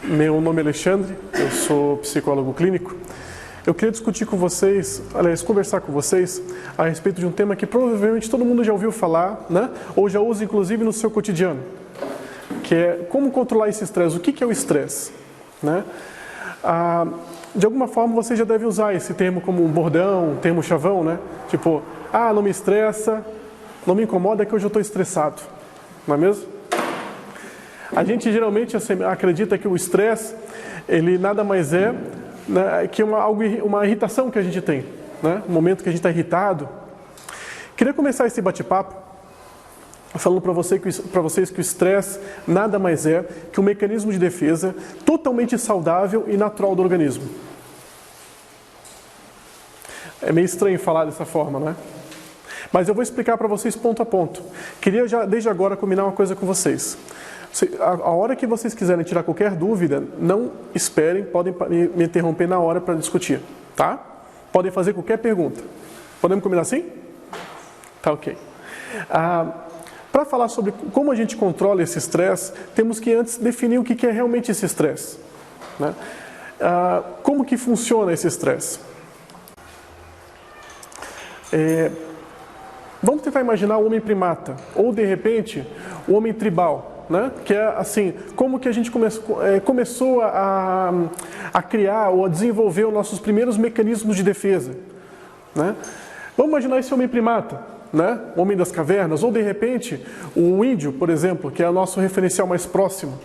Meu nome é Alexandre, eu sou psicólogo clínico. Eu queria discutir com vocês, aliás, conversar com vocês a respeito de um tema que provavelmente todo mundo já ouviu falar, né? Ou já usa inclusive no seu cotidiano, que é como controlar esse estresse. O que é o estresse? Né? De alguma forma você já deve usar esse termo como um bordão, um termo chavão, né? Tipo, não me estressa, não me incomoda que hoje eu estou estressado, não é mesmo? A gente geralmente acredita que o estresse, ele nada mais é, né, que uma irritação que a gente tem, né? Um momento que a gente está irritado. Queria começar esse bate-papo falando para vocês que o estresse nada mais é que um mecanismo de defesa totalmente saudável e natural do organismo. É meio estranho falar dessa forma, né? Mas eu vou explicar para vocês ponto a ponto. Queria já, desde agora, combinar uma coisa com vocês. A hora que vocês quiserem tirar qualquer dúvida, não esperem, podem me interromper na hora para discutir, tá? Podem fazer qualquer pergunta. Podemos combinar assim? Tá ok. Para falar sobre como a gente controla esse estresse, temos que antes definir o que é realmente esse estresse, né? Como que funciona esse estresse? Vamos tentar imaginar o homem primata, ou de repente, o homem tribal. Né? Que é assim, como que a gente começou a criar ou a desenvolver os nossos primeiros mecanismos de defesa. Né? Vamos imaginar esse homem primata, né? O homem das cavernas, ou de repente o índio, por exemplo, que é o nosso referencial mais próximo.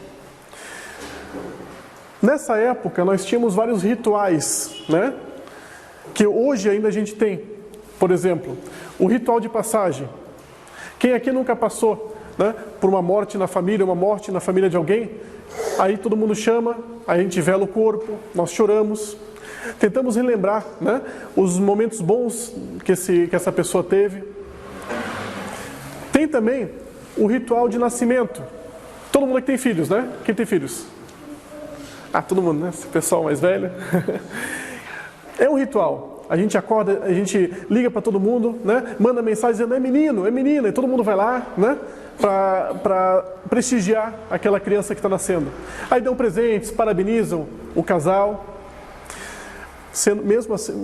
Nessa época nós tínhamos vários rituais, né? Que hoje ainda a gente tem. Por exemplo, o ritual de passagem. Quem aqui nunca passou, né, por uma morte na família, uma morte na família de alguém? Aí todo mundo chama, aí a gente vela o corpo, nós choramos, tentamos relembrar, né, os momentos bons que essa pessoa teve. Tem também o ritual de nascimento. Todo mundo aqui tem filhos, né? Quem tem filhos? Todo mundo, né? Esse pessoal mais velho. É um ritual. A gente acorda, a gente liga para todo mundo, né? Manda mensagem dizendo é menino, é menina, e todo mundo vai lá, né? Para prestigiar aquela criança que está nascendo. Aí dão presentes, parabenizam o casal. Mesmo assim,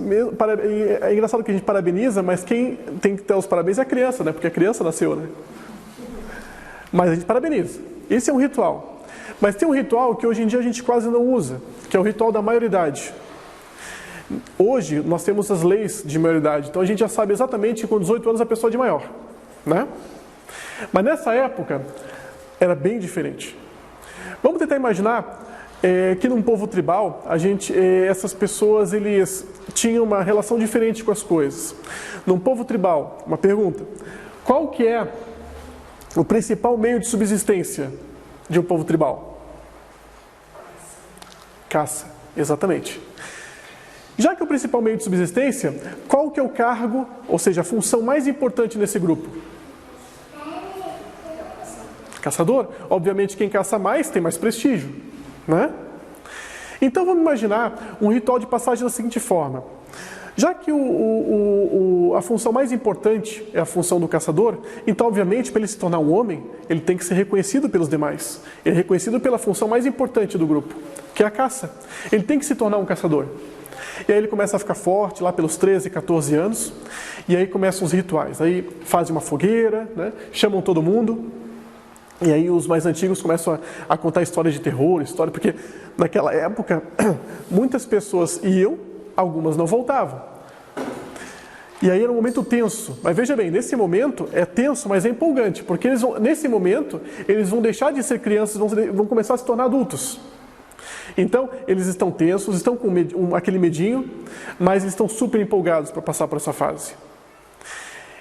é engraçado que a gente parabeniza, mas quem tem que ter os parabéns é a criança, né? Porque a criança nasceu, né? Mas a gente parabeniza. Esse é um ritual. Mas tem um ritual que hoje em dia a gente quase não usa, que é o ritual da maioridade. Hoje nós temos as leis de maioridade, então a gente já sabe exatamente que com 18 anos a pessoa é de maior, né? Mas nessa época era bem diferente. Vamos tentar imaginar que num povo tribal, essas pessoas eles tinham uma relação diferente com as coisas. Num povo tribal, uma pergunta: qual que é o principal meio de subsistência de um povo tribal? Caça, exatamente. Já que é o principal meio de subsistência, qual que é o cargo, ou seja, a função mais importante nesse grupo? Caçador. Obviamente quem caça mais tem mais prestígio, né? Então vamos imaginar um ritual de passagem da seguinte forma. Já que a função mais importante é a função do caçador, então obviamente para ele se tornar um homem, ele tem que ser reconhecido pelos demais. Ele é reconhecido pela função mais importante do grupo, que é a caça. Ele tem que se tornar um caçador. E aí ele começa a ficar forte lá pelos 13, 14 anos, e aí começam os rituais. Aí fazem uma fogueira, né? Chamam todo mundo, e aí os mais antigos começam a contar histórias de terror, porque naquela época muitas pessoas iam, algumas não voltavam. E aí era um momento tenso. Mas veja bem, nesse momento é tenso, mas é empolgante, porque nesse momento eles vão deixar de ser crianças, vão começar a se tornar adultos. Então, eles estão tensos, estão com aquele medinho, mas eles estão super empolgados para passar por essa fase.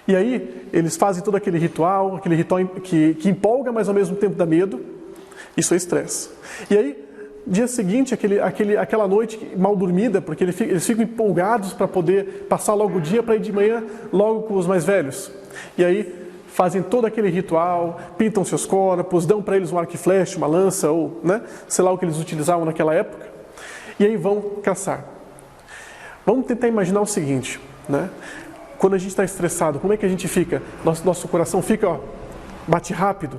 E aí, eles fazem todo aquele ritual que empolga, mas ao mesmo tempo dá medo. Isso é estresse. E aí, dia seguinte, aquela noite mal dormida, porque eles ficam empolgados para poder passar logo o dia, para ir de manhã logo com os mais velhos. E aí, fazem todo aquele ritual, pintam seus corpos, dão para eles um arco e flecha, uma lança, ou, né, sei lá o que eles utilizavam naquela época, e aí vão caçar. Vamos tentar imaginar o seguinte, né? Quando a gente está estressado, como é que a gente fica? Nosso coração fica, bate rápido,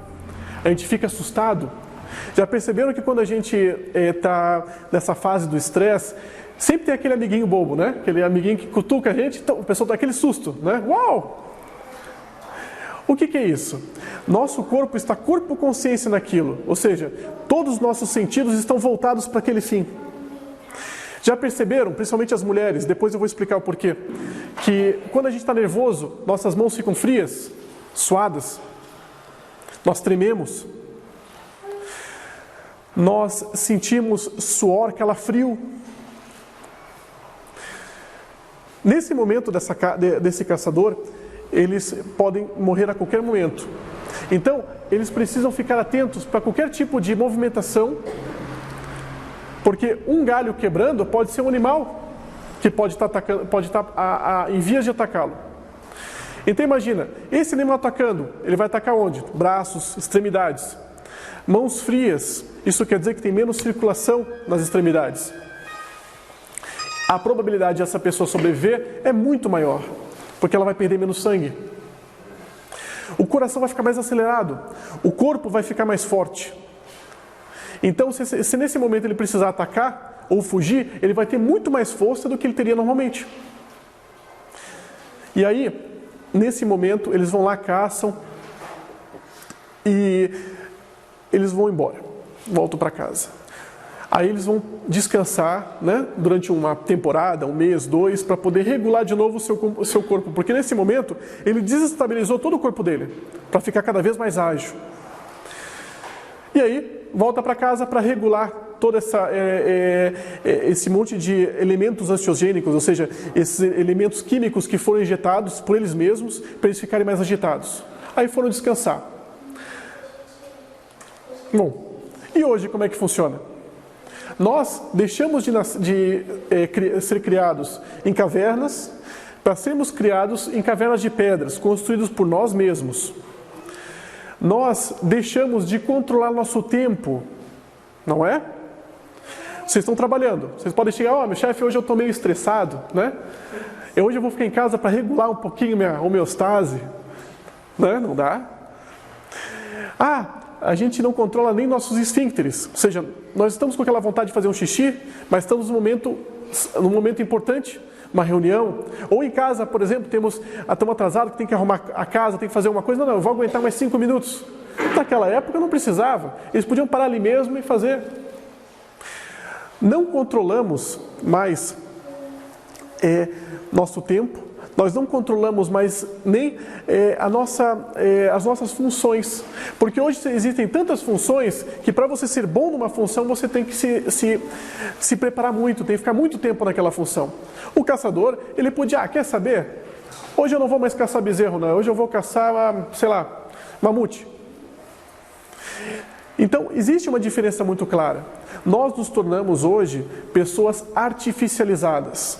a gente fica assustado, Já perceberam que quando a gente está nessa fase do estresse, sempre tem aquele amiguinho bobo, né? Aquele amiguinho que cutuca a gente, então, o pessoal dá aquele susto, né? Uau! O que é isso? Nosso corpo está corpo-consciência naquilo, ou seja, todos os nossos sentidos estão voltados para aquele fim. Já perceberam, principalmente as mulheres, depois eu vou explicar o porquê, que quando a gente está nervoso, nossas mãos ficam frias, suadas, nós trememos, nós sentimos suor, calafrio. Nesse momento desse caçador, eles podem morrer a qualquer momento. Então, eles precisam ficar atentos para qualquer tipo de movimentação, porque um galho quebrando pode ser um animal que pode estar em vias de atacá-lo. Então imagina, esse animal atacando, ele vai atacar onde? Braços, extremidades. Mãos frias, isso quer dizer que tem menos circulação nas extremidades. A probabilidade dessa pessoa sobreviver é muito maior, porque ela vai perder menos sangue. O coração vai ficar mais acelerado, o corpo vai ficar mais forte. Então, se nesse momento ele precisar atacar ou fugir, ele vai ter muito mais força do que ele teria normalmente. E aí, nesse momento, eles vão lá, caçam e eles vão embora, voltam para casa. Aí eles vão descansar, né, durante uma temporada, 1 mês, 2, para poder regular de novo o seu corpo. Porque nesse momento, ele desestabilizou todo o corpo dele, para ficar cada vez mais ágil. E aí, volta para casa para regular todo esse monte de elementos ansiogênicos, ou seja, esses elementos químicos que foram injetados por eles mesmos, para eles ficarem mais agitados. Aí foram descansar. Bom, e hoje como é que funciona? Nós deixamos de ser criados em cavernas para sermos criados em cavernas de pedras, construídos por nós mesmos. Nós deixamos de controlar nosso tempo, não é? Vocês estão trabalhando, vocês podem chegar, meu chefe, hoje eu estou meio estressado, né? Hoje eu vou ficar em casa para regular um pouquinho minha homeostase, né? Não dá. A gente não controla nem nossos esfíncteres, ou seja, nós estamos com aquela vontade de fazer um xixi, mas estamos num momento importante, uma reunião, ou em casa, por exemplo, estamos atrasados, que tem que arrumar a casa, tem que fazer uma coisa, não, eu vou aguentar mais 5 minutos. Naquela época não precisava, eles podiam parar ali mesmo e fazer. Não controlamos mais nosso tempo, nós não controlamos mais nem as nossas funções, porque hoje existem tantas funções que para você ser bom numa função você tem que se preparar muito, tem que ficar muito tempo naquela função. O caçador, ele podia, quer saber? Hoje eu não vou mais caçar bezerro, não, hoje eu vou caçar, sei lá, mamute. Então, existe uma diferença muito clara. Nós nos tornamos hoje pessoas artificializadas.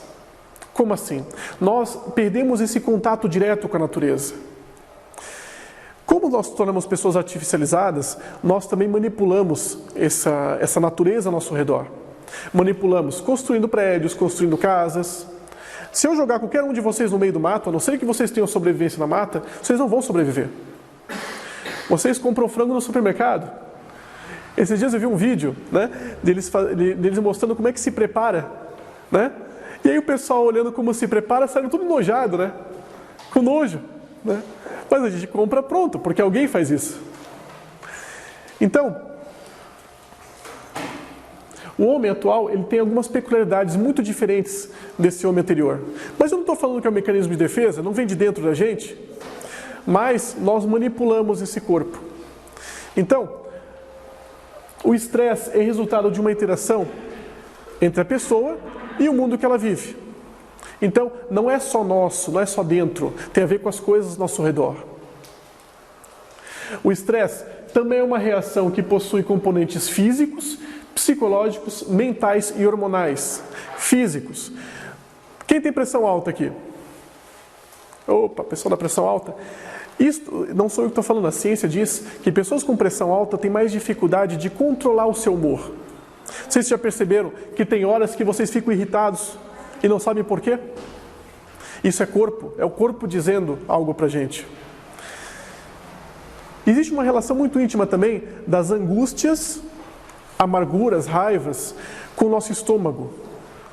Como assim? Nós perdemos esse contato direto com a natureza. Como nós nos tornamos pessoas artificializadas, nós também manipulamos essa natureza ao nosso redor. Manipulamos construindo prédios, construindo casas. Se eu jogar qualquer um de vocês no meio do mato, a não ser que vocês tenham sobrevivência na mata, vocês não vão sobreviver. Vocês compram frango no supermercado. Esses dias eu vi um vídeo, né, deles mostrando como é que se prepara, né? E aí o pessoal olhando como se prepara, saindo tudo enojado, né? Com nojo, né? Mas a gente compra pronto, porque alguém faz isso. Então, o homem atual, ele tem algumas peculiaridades muito diferentes desse homem anterior. Mas eu não estou falando que é um mecanismo de defesa, não vem de dentro da gente, mas nós manipulamos esse corpo. Então, o estresse é resultado de uma interação entre a pessoa e o mundo que ela vive. Então, não é só nosso, não é só dentro, tem a ver com as coisas ao nosso redor. O estresse também é uma reação que possui componentes físicos, psicológicos, mentais e hormonais. Físicos. Quem tem pressão alta aqui? Opa, pessoal da pressão alta. Isto, não sou eu que estou falando, a ciência diz que pessoas com pressão alta têm mais dificuldade de controlar o seu humor. Vocês já perceberam que tem horas que vocês ficam irritados e não sabem por quê? Isso é o corpo dizendo algo pra gente. Existe uma relação muito íntima também das angústias, amarguras, raivas com o nosso estômago.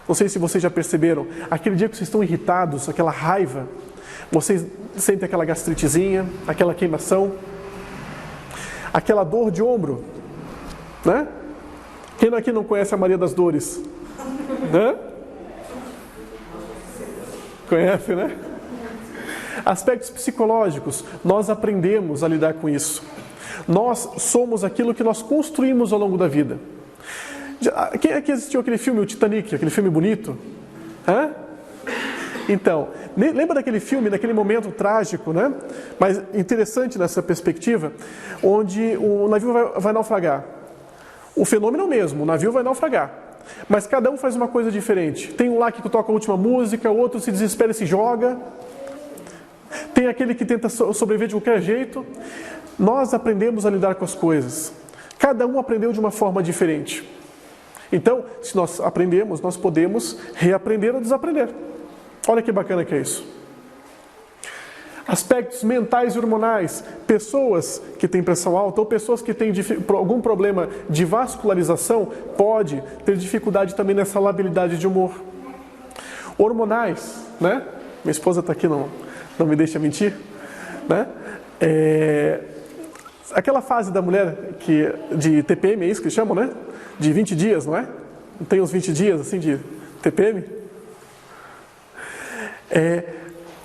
Não sei se vocês já perceberam, aquele dia que vocês estão irritados, aquela raiva, vocês sentem aquela gastritezinha, aquela queimação, aquela dor de ombro, né? Quem aqui não conhece a Maria das Dores? Né? Conhece, né? Aspectos psicológicos, nós aprendemos a lidar com isso. Nós somos aquilo que nós construímos ao longo da vida. Quem aqui assistiu aquele filme, o Titanic, aquele filme bonito? Hã? Então, lembra daquele filme, daquele momento trágico, né? Mas interessante nessa perspectiva, onde o navio vai naufragar. O fenômeno é o mesmo, o navio vai naufragar. Mas cada um faz uma coisa diferente. Tem um lá que toca a última música, o outro se desespera e se joga. Tem aquele que tenta sobreviver de qualquer jeito. Nós aprendemos a lidar com as coisas. Cada um aprendeu de uma forma diferente. Então, se nós aprendemos, nós podemos reaprender ou desaprender. Olha que bacana que é isso. Aspectos mentais e hormonais. Pessoas que têm pressão alta ou pessoas que têm algum problema de vascularização pode ter dificuldade também nessa labilidade de humor. Hormonais, né? Minha esposa está aqui, não me deixa mentir, né? Aquela fase da mulher de TPM, é isso que chamam, né? De 20 dias, não é? Não tem uns 20 dias assim de TPM?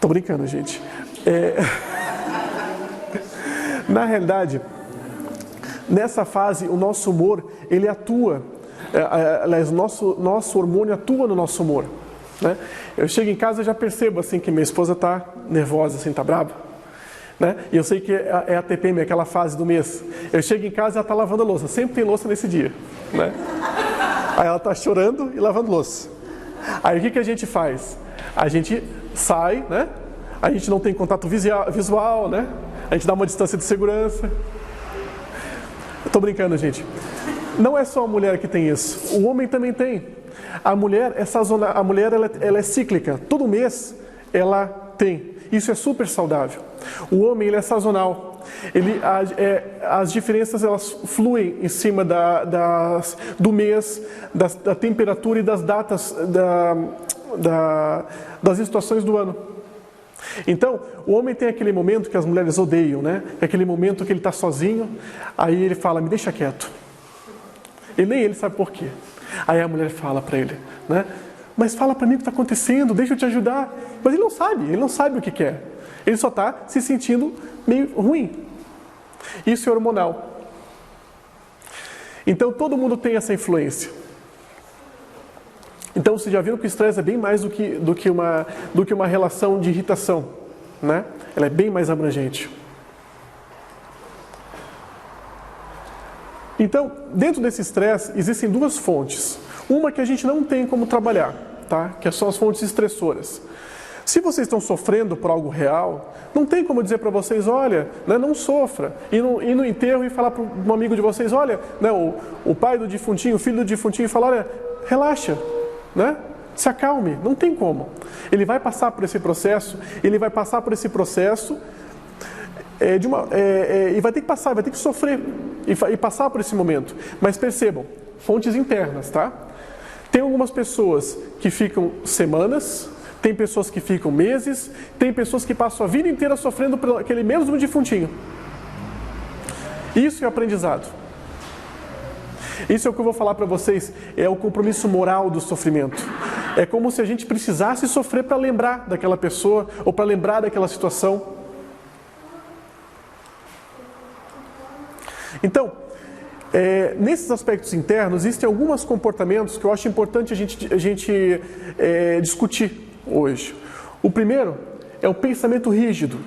Tô brincando, gente. Na realidade, nessa fase, o nosso humor, ele atua. Aliás, nosso hormônio atua no nosso humor, né? Eu chego em casa e já percebo assim que minha esposa está nervosa, assim, está brava, né? E eu sei que é a TPM, aquela fase do mês. Eu chego em casa e ela está lavando a louça. Sempre tem louça nesse dia, né? Aí ela está chorando e lavando louça. Aí o que a gente faz? A gente sai, né? A gente não tem contato visual, né? A gente dá uma distância de segurança. Eu tô brincando, gente. Não é só a mulher que tem isso. O homem também tem. A mulher é sazonal. A mulher ela é cíclica. Todo mês ela tem. Isso é super saudável. O homem ele é sazonal. As diferenças elas fluem em cima do mês, da temperatura e das datas das estações do ano. Então, o homem tem aquele momento que as mulheres odeiam, né? É aquele momento que ele está sozinho, aí ele fala, me deixa quieto. E nem ele sabe por quê. Aí a mulher fala para ele, né? Mas fala para mim o que está acontecendo, deixa eu te ajudar. Mas ele não sabe o que quer. Ele só está se sentindo meio ruim. Isso é hormonal. Então, todo mundo tem essa influência. Então, vocês já viram que o estresse é bem mais do que uma relação de irritação, né? Ela é bem mais abrangente. Então, dentro desse estresse, existem duas fontes. Uma que a gente não tem como trabalhar, tá? Que são as fontes estressoras. Se vocês estão sofrendo por algo real, não tem como dizer para vocês, olha, né, não sofra. Ir no enterro e falar para um amigo de vocês, olha, né, o pai do defuntinho, o filho do defuntinho, e falar, olha, relaxa. Né? Se acalme, não tem como. Ele vai passar por esse processo, e vai ter que passar, vai ter que sofrer e passar por esse momento. Mas percebam, fontes internas, tá? Tem algumas pessoas que ficam semanas, tem pessoas que ficam meses, tem pessoas que passam a vida inteira sofrendo por aquele mesmo defuntinho. Isso é aprendizado. Isso é o que eu vou falar para vocês, é o compromisso moral do sofrimento. É como se a gente precisasse sofrer para lembrar daquela pessoa ou para lembrar daquela situação. Então, nesses aspectos internos, existem alguns comportamentos que eu acho importante a gente discutir hoje. O primeiro é o pensamento rígido.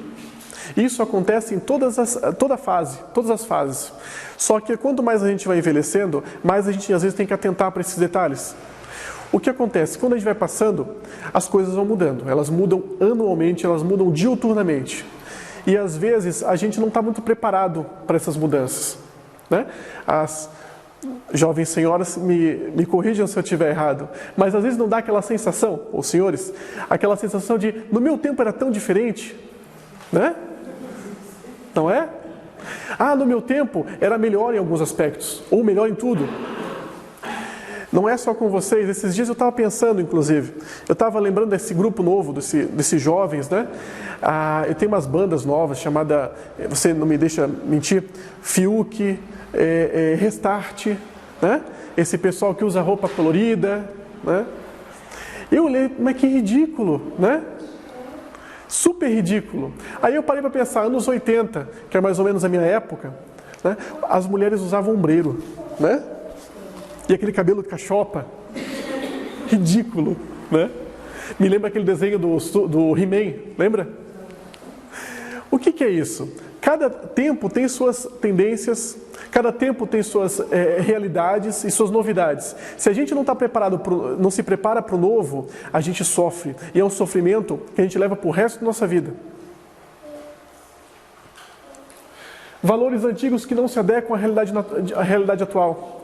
Isso acontece em todas as fases. Só que quanto mais a gente vai envelhecendo, mais a gente às vezes tem que atentar para esses detalhes. O que acontece? Quando a gente vai passando, as coisas vão mudando. Elas mudam anualmente, elas mudam diuturnamente. E às vezes a gente não está muito preparado para essas mudanças, né? As jovens senhoras me corrijam se eu estiver errado, mas às vezes não dá aquela sensação, ou senhores, aquela sensação de, no meu tempo era tão diferente, né? Não é? Ah, no meu tempo era melhor em alguns aspectos, ou melhor em tudo. Não é só com vocês. Esses dias eu estava pensando, inclusive, eu estava lembrando desse grupo novo, desses jovens, né? Eu tenho umas bandas novas chamada, você não me deixa mentir, Fiuk, Restart, né? Esse pessoal que usa roupa colorida, né? Eu olhei, mas que ridículo, né? Super ridículo. Aí eu parei para pensar, anos 80, que é mais ou menos a minha época, né? As mulheres usavam ombreiro, né? E aquele cabelo de cachopa, ridículo, né? Me lembra aquele desenho do He-Man, lembra? O que é isso? Cada tempo tem suas tendências, cada tempo tem suas realidades e suas novidades. Se a gente não está preparado, não se prepara para o novo, a gente sofre. E é um sofrimento que a gente leva para o resto da nossa vida. Valores antigos que não se adequam à realidade atual.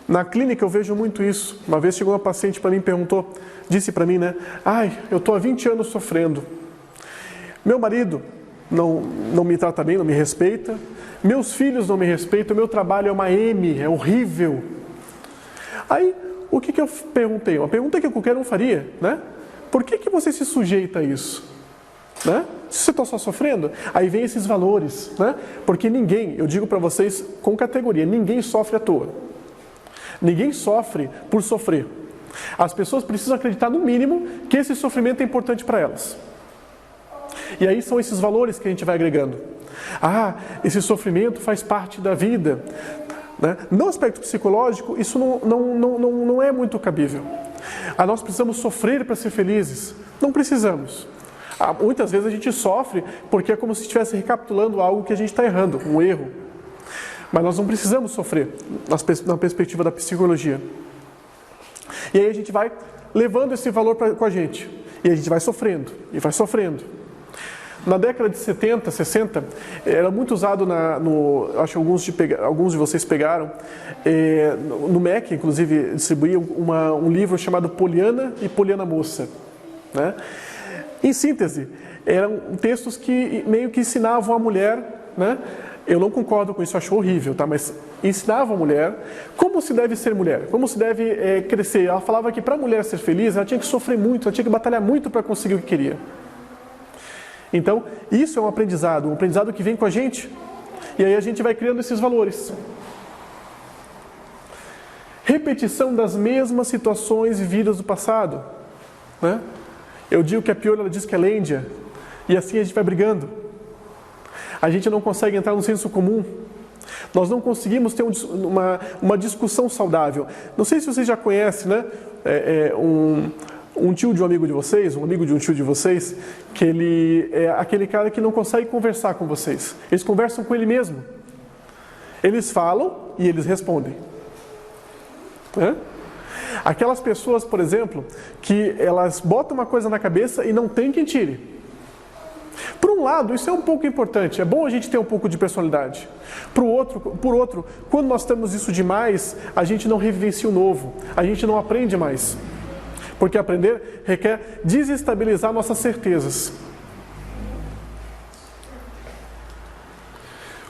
Na clínica eu vejo muito isso. Uma vez chegou uma paciente para mim e disse para mim, né? Ai, eu estou há 20 anos sofrendo. Meu marido não me trata bem, não me respeita. Meus filhos não me respeitam, meu trabalho é uma M, é horrível. Aí, o que eu perguntei? Uma pergunta que qualquer um faria, né? Por que você se sujeita a isso? Né? Se você está só sofrendo, aí vem esses valores, né? Porque ninguém, eu digo para vocês com categoria, ninguém sofre à toa. Ninguém sofre por sofrer. As pessoas precisam acreditar, no mínimo, que esse sofrimento é importante para elas. E aí são esses valores que a gente vai agregando. Ah, esse sofrimento faz parte da vida, né? No aspecto psicológico, isso não é muito cabível. Nós precisamos sofrer para ser felizes. Não precisamos. Muitas vezes a gente sofre porque é como se estivesse recapitulando algo que a gente está errando, um erro. Mas nós não precisamos sofrer, na perspectiva da psicologia. E aí a gente vai levando esse valor com a gente. E a gente vai sofrendo, e vai sofrendo. Na década de 70, 60, era muito usado acho que alguns de vocês pegaram, no MEC, inclusive, distribuía um livro chamado Poliana e Poliana Moça. Né? Em síntese, eram textos que meio que ensinavam a mulher, né? Eu não concordo com isso, acho horrível, tá? Mas ensinava a mulher como se deve ser mulher, como se deve crescer. Ela falava que para a mulher ser feliz, ela tinha que sofrer muito, ela tinha que batalhar muito para conseguir o que queria. Então, isso é um aprendizado que vem com a gente. E aí a gente vai criando esses valores. Repetição das mesmas situações vividas do passado. Né? Eu digo que a Pior, ela diz que é lêndia. E assim a gente vai brigando. A gente não consegue entrar no senso comum. Nós não conseguimos ter uma discussão saudável. Não sei se vocês já conhecem, né? Um tio de um amigo de vocês, um amigo de um tio de vocês, que ele é aquele cara que não consegue conversar com vocês. Eles conversam com ele mesmo. Eles falam e eles respondem. Aquelas pessoas, por exemplo, que elas botam uma coisa na cabeça e não tem quem tire. Por um lado, isso é um pouco importante, é bom a gente ter um pouco de personalidade. Por outro, quando nós temos isso demais, a gente não revivencia o novo, a gente não aprende mais. Porque aprender requer desestabilizar nossas certezas.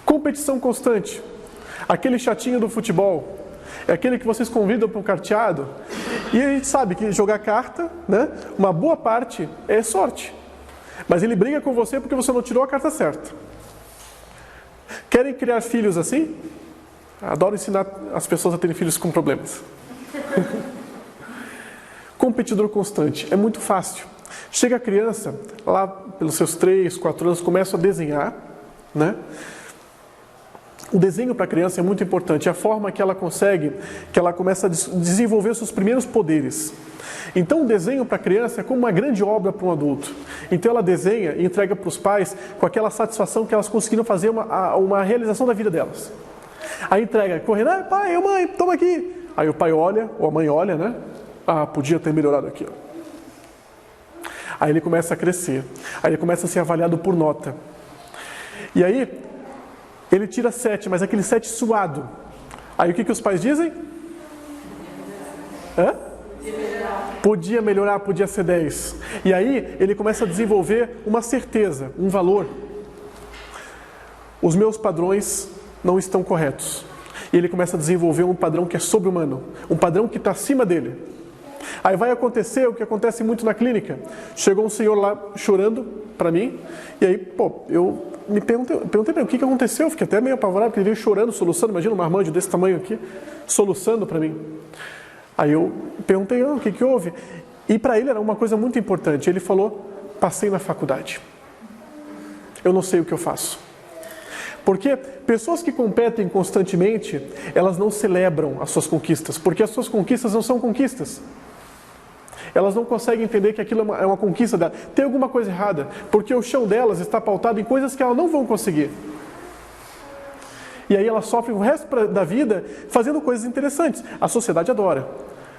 Competição constante. Aquele chatinho do futebol, é aquele que vocês convidam para um carteado, e a gente sabe que jogar carta, né, uma boa parte é sorte. Mas ele briga com você porque você não tirou a carta certa. Querem criar filhos assim? Adoro ensinar as pessoas a terem filhos com problemas. Competidor constante. É muito fácil. Chega a criança, lá pelos seus 3, 4 anos, começa a desenhar, né? O desenho para a criança é muito importante. É a forma que ela consegue, que ela começa a desenvolver seus primeiros poderes. Então o desenho para a criança é como uma grande obra para um adulto. Então ela desenha e entrega para os pais com aquela satisfação que elas conseguiram fazer uma realização da vida delas. Aí entrega, correndo, pai, mãe, toma aqui. Aí o pai olha, ou a mãe olha, né? Podia ter melhorado aqui. Aí ele começa a crescer. Aí ele começa a ser avaliado por nota. E aí ele tira 7, mas aquele 7 suado. Aí o que os pais dizem? Podia melhorar, podia ser 10. E aí ele começa a desenvolver uma certeza, um valor. os meus padrões não estão corretos. E ele começa a desenvolver um padrão que é sobre-humano, um padrão que está acima dele. Aí vai acontecer o que acontece muito na clínica. Chegou um senhor lá chorando para mim, e aí, eu me perguntei o que aconteceu, fiquei até meio apavorado, porque ele veio chorando, soluçando, imagina um marmanjo desse tamanho aqui, soluçando para mim. Aí eu perguntei, o que houve? E para ele era uma coisa muito importante, ele falou, passei na faculdade. Eu não sei o que eu faço. Porque pessoas que competem constantemente, elas não celebram as suas conquistas, porque as suas conquistas não são conquistas. Elas não conseguem entender que aquilo é uma conquista dela. Tem alguma coisa errada, porque o chão delas está pautado em coisas que elas não vão conseguir. E aí elas sofrem o resto da vida fazendo coisas interessantes. A sociedade adora.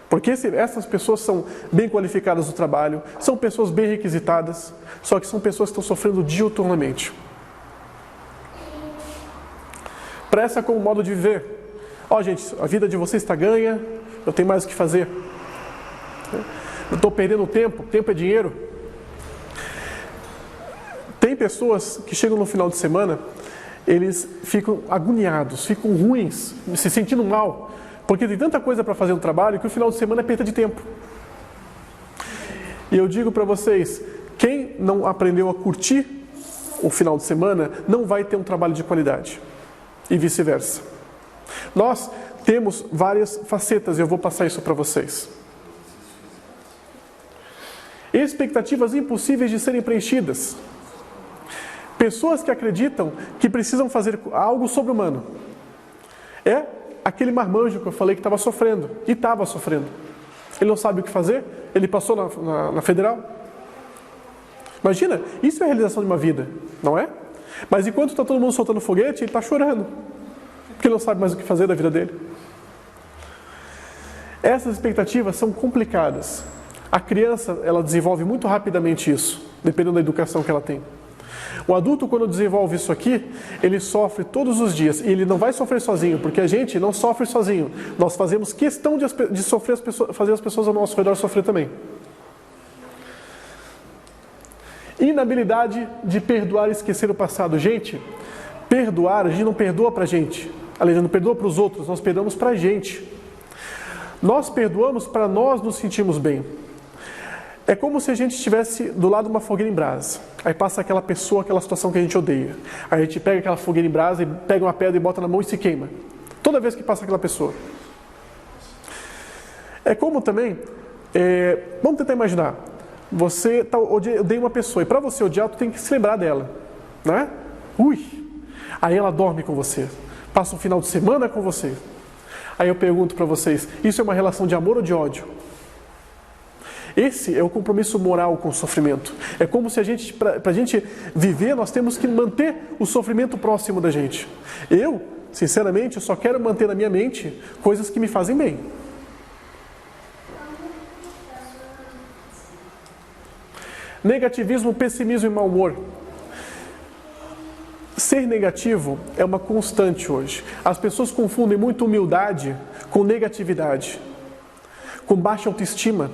Porque essas pessoas são bem qualificadas no trabalho, são pessoas bem requisitadas, só que são pessoas que estão sofrendo diuturnamente. Pressa como modo de viver. Gente, a vida de vocês está ganha, eu tenho mais o que fazer. Eu estou perdendo tempo, tempo é dinheiro. Tem pessoas que chegam no final de semana, eles ficam agoniados, ficam ruins, se sentindo mal, porque tem tanta coisa para fazer no trabalho que o final de semana é perda de tempo. E eu digo para vocês, quem não aprendeu a curtir o final de semana, não vai ter um trabalho de qualidade. E vice-versa. Nós temos várias facetas e eu vou passar isso para vocês. Expectativas impossíveis de serem preenchidas. Pessoas que acreditam que precisam fazer algo sobre-humano. É aquele marmanjo que eu falei que estava sofrendo. E estava sofrendo. Ele não sabe o que fazer. Ele passou na federal. Imagina, isso é a realização de uma vida, não é? Mas enquanto está todo mundo soltando foguete, ele está chorando. Porque ele não sabe mais o que fazer da vida dele. Essas expectativas são complicadas. A criança, ela desenvolve muito rapidamente isso, dependendo da educação que ela tem. O adulto, quando desenvolve isso aqui, ele sofre todos os dias. E ele não vai sofrer sozinho, porque a gente não sofre sozinho. Nós fazemos questão de sofrer fazer as pessoas ao nosso redor sofrer também. Inabilidade de perdoar e esquecer o passado. Gente, perdoar, a gente não perdoa pra gente. Aliás, não perdoa para os outros, nós perdoamos pra gente. Nós perdoamos para nós nos sentirmos bem. É como se a gente estivesse do lado de uma fogueira em brasa. Aí passa aquela pessoa, aquela situação que a gente odeia. Aí a gente pega aquela fogueira em brasa e pega uma pedra e bota na mão e se queima. Toda vez que passa aquela pessoa. É como também, vamos tentar imaginar. Você odeia uma pessoa e para você odiar, tu tem que se lembrar dela. Né? Aí ela dorme com você. Passa um final de semana com você. Aí eu pergunto para vocês, isso é uma relação de amor ou de ódio? Esse é o compromisso moral com o sofrimento. É como se para a gente viver, nós temos que manter o sofrimento próximo da gente. Eu, sinceramente, eu só quero manter na minha mente coisas que me fazem bem. Negativismo, pessimismo e mau humor. Ser negativo é uma constante hoje. As pessoas confundem muito humildade com negatividade, com baixa autoestima.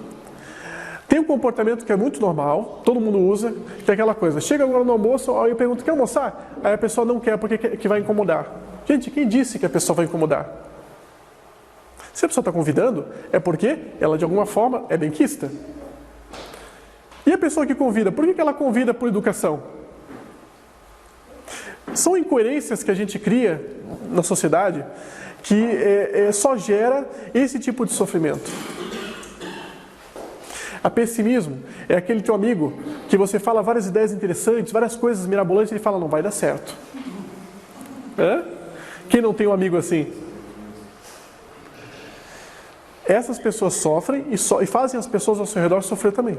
Tem um comportamento que é muito normal, todo mundo usa, que é aquela coisa. Chega agora no almoço, aí eu pergunto, quer almoçar? Aí a pessoa não quer porque que vai incomodar. Gente, quem disse que a pessoa vai incomodar? Se a pessoa está convidando, é porque ela de alguma forma é benquista. E a pessoa que convida, por que ela convida por educação? São incoerências que a gente cria na sociedade que só gera esse tipo de sofrimento. A pessimismo é aquele teu amigo que você fala várias ideias interessantes, várias coisas mirabolantes e ele fala, não vai dar certo. Quem não tem um amigo assim? Essas pessoas sofrem e fazem as pessoas ao seu redor sofrer também.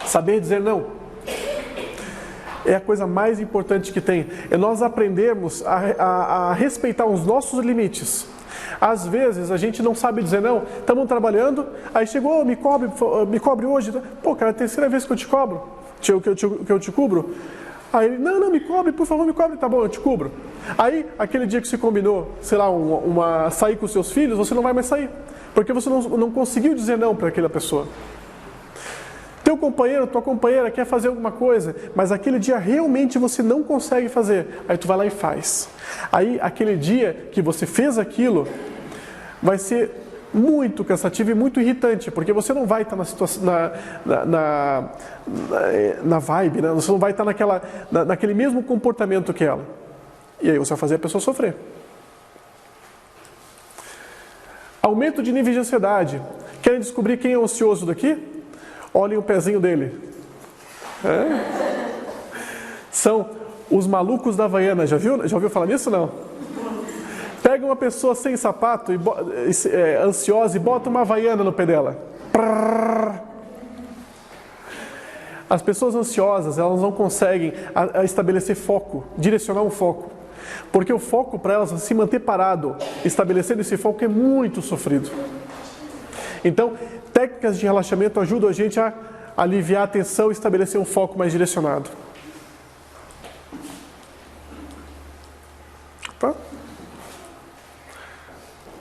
Saber dizer não é a coisa mais importante que tem. É nós aprendermos a respeitar os nossos limites. Às vezes a gente não sabe dizer não, estamos trabalhando, aí chegou, me cobre hoje. Pô, cara, é a terceira vez que eu te cobro, que eu te cubro. Aí ele, não, me cobre, por favor, me cobre, tá bom, eu te cubro. Aí, aquele dia que você combinou, sei lá, sair com os seus filhos, você não vai mais sair, porque você não conseguiu dizer não para aquela pessoa. Teu companheiro, tua companheira quer fazer alguma coisa, mas aquele dia realmente você não consegue fazer. Aí tu vai lá e faz. Aí aquele dia que você fez aquilo vai ser muito cansativo e muito irritante, porque você não vai estar na situação, na vibe, né? Você não vai estar naquele mesmo comportamento que ela. E aí você vai fazer a pessoa sofrer. Aumento de níveis de ansiedade. Querem descobrir quem é o ansioso daqui? Olhem o pezinho dele. São os malucos da Havaiana. Já ouviu falar nisso, não? Pega uma pessoa sem sapato, ansiosa, e bota uma Havaiana no pé dela. As pessoas ansiosas, elas não conseguem estabelecer foco, direcionar um foco. Porque o foco para elas, se manter parado, estabelecendo esse foco, é muito sofrido. Então, técnicas de relaxamento ajudam a gente a aliviar a tensão e estabelecer um foco mais direcionado. Tá?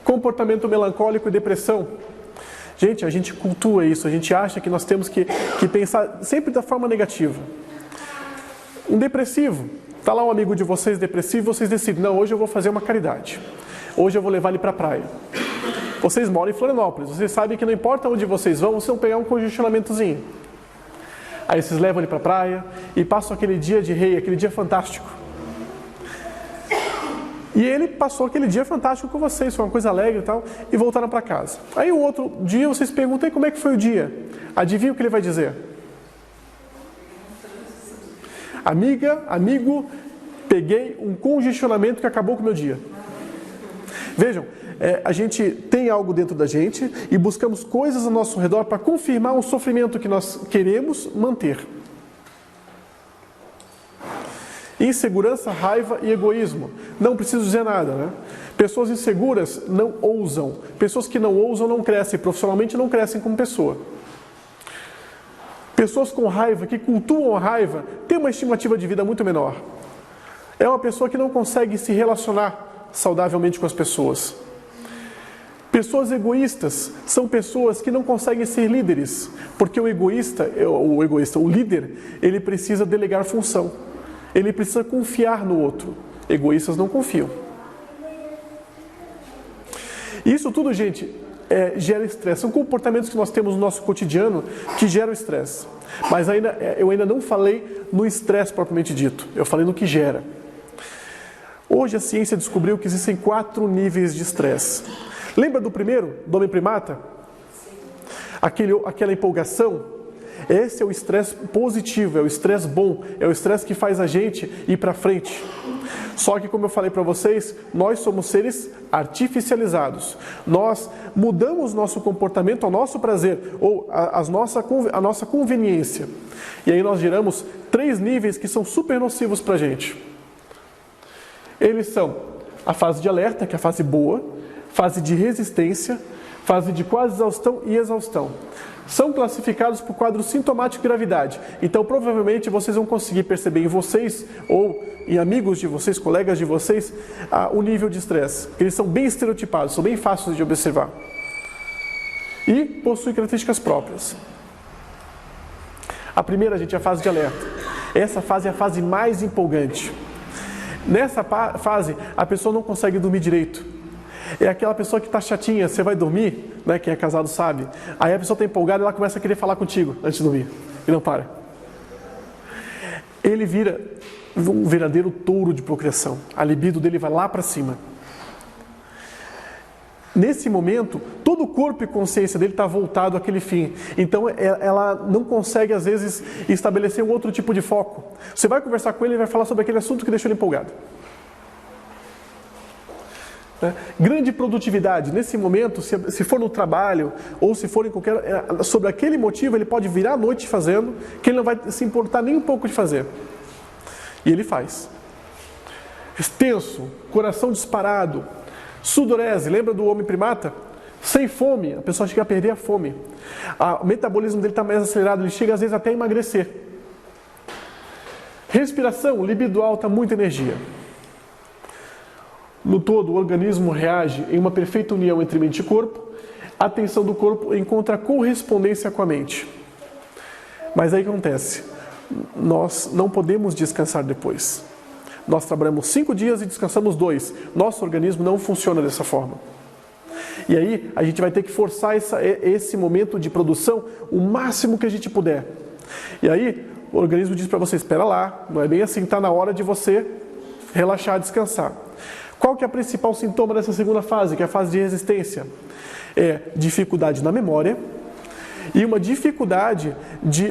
Comportamento melancólico e depressão. Gente, a gente cultua isso, a gente acha que nós temos que pensar sempre da forma negativa. Um depressivo, está lá um amigo de vocês depressivo, vocês decidem, não, hoje eu vou fazer uma caridade. Hoje eu vou levar ele para a praia. Vocês moram em Florianópolis, vocês sabem que não importa onde vocês vão pegar um congestionamentozinho. Aí vocês levam ele para a praia e passam aquele dia de rei, aquele dia fantástico. E ele passou aquele dia fantástico com vocês, foi uma coisa alegre e tal, e voltaram para casa. Aí o outro dia vocês perguntam, como é que foi o dia? Adivinha o que ele vai dizer? Amigo, peguei um congestionamento que acabou com o meu dia. Vejam, a gente tem algo dentro da gente e buscamos coisas ao nosso redor para confirmar um sofrimento que nós queremos manter. Insegurança, raiva e egoísmo. Não preciso dizer nada, né? Pessoas inseguras não ousam. Pessoas que não ousam não crescem. Profissionalmente não crescem como pessoa. Pessoas com raiva, que cultuam a raiva, têm uma estimativa de vida muito menor. É uma pessoa que não consegue se relacionar saudavelmente com as pessoas. Pessoas egoístas são pessoas que não conseguem ser líderes. Porque o líder, ele precisa delegar função. Ele precisa confiar no outro. Egoístas não confiam. Isso tudo, gente, gera estresse. São comportamentos que nós temos no nosso cotidiano que geram estresse. Mas eu ainda não falei no estresse propriamente dito. Eu falei no que gera. Hoje a ciência descobriu que existem 4 níveis de estresse. Lembra do primeiro, do homem primata? Aquela empolgação? Esse é o estresse positivo, é o estresse bom, é o estresse que faz a gente ir para frente. Só que, como eu falei para vocês, nós somos seres artificializados. Nós mudamos nosso comportamento ao nosso prazer ou a nossa conveniência. E aí nós geramos 3 níveis que são super nocivos para a gente. Eles são a fase de alerta, que é a fase boa, fase de resistência, fase de quase exaustão e exaustão. São classificados por quadro sintomático de gravidade. Então, provavelmente, vocês vão conseguir perceber em vocês ou em amigos de vocês, colegas de vocês, o nível de estresse. Eles são bem estereotipados, são bem fáceis de observar. E possuem características próprias. A primeira, gente, é a fase de alerta. Essa fase é a fase mais empolgante. Nessa fase, a pessoa não consegue dormir direito. É aquela pessoa que está chatinha, você vai dormir, né? Quem é casado sabe. Aí a pessoa está empolgada e ela começa a querer falar contigo antes de dormir. E não para. Ele vira um verdadeiro touro de procriação. A libido dele vai lá para cima. Nesse momento, todo o corpo e consciência dele está voltado àquele fim. Então, ela não consegue, às vezes, estabelecer um outro tipo de foco. Você vai conversar com ele e vai falar sobre aquele assunto que deixou ele empolgado. Grande produtividade. Nesse momento, se for no trabalho ou se for em sobre aquele motivo, ele pode virar a noite fazendo, que ele não vai se importar nem um pouco de fazer. E ele faz. Tenso, coração disparado, sudorese. Lembra do homem primata? Sem fome, a pessoa chega a perder a fome. O metabolismo dele está mais acelerado, ele chega às vezes até a emagrecer. Respiração, libido alta, muita energia. No todo, o organismo reage em uma perfeita união entre mente e corpo. A atenção do corpo encontra correspondência com a mente. Mas aí o que acontece? Nós não podemos descansar depois. Nós trabalhamos 5 dias e descansamos 2. Nosso organismo não funciona dessa forma. E aí a gente vai ter que forçar esse momento de produção o máximo que a gente puder. E aí o organismo diz para você, espera lá, não é bem assim, está na hora de você relaxar, descansar. Qual que é o principal sintoma dessa segunda fase, que é a fase de resistência? É dificuldade na memória e uma dificuldade,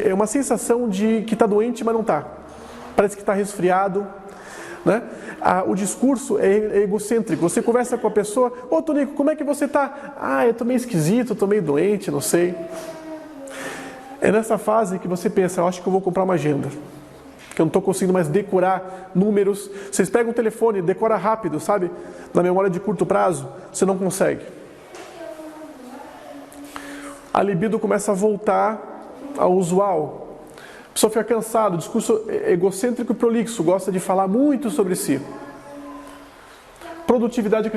é uma sensação de que está doente, mas não está. Parece que está resfriado, né? O discurso é egocêntrico. Você conversa com a pessoa, ô Tonico, como é que você está? Eu estou meio esquisito, estou meio doente, não sei. É nessa fase que você pensa, eu acho que eu vou comprar uma agenda. Que eu não estou conseguindo mais decorar números. Vocês pegam o telefone, decora rápido, sabe? Na memória de curto prazo, você não consegue. A libido começa a voltar ao usual. A pessoa fica cansada, o discurso egocêntrico e prolixo, gosta de falar muito sobre si. Produtividade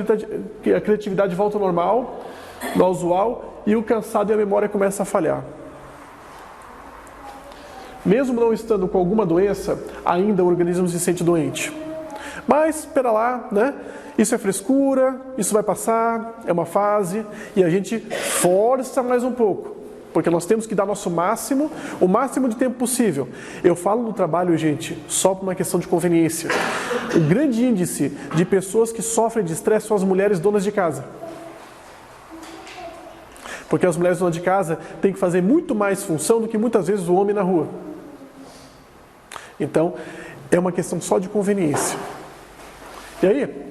e a criatividade volta ao normal, ao usual, e o cansado e a memória começa a falhar. Mesmo não estando com alguma doença, ainda o organismo se sente doente. Mas, espera lá, né? Isso é frescura, isso vai passar, é uma fase, e a gente força mais um pouco, porque nós temos que dar nosso máximo, o máximo de tempo possível. Eu falo no trabalho, gente, só por uma questão de conveniência. O grande índice de pessoas que sofrem de estresse são as mulheres donas de casa. Porque as mulheres donas de casa têm que fazer muito mais função do que muitas vezes o homem na rua. Então, é uma questão só de conveniência. E aí,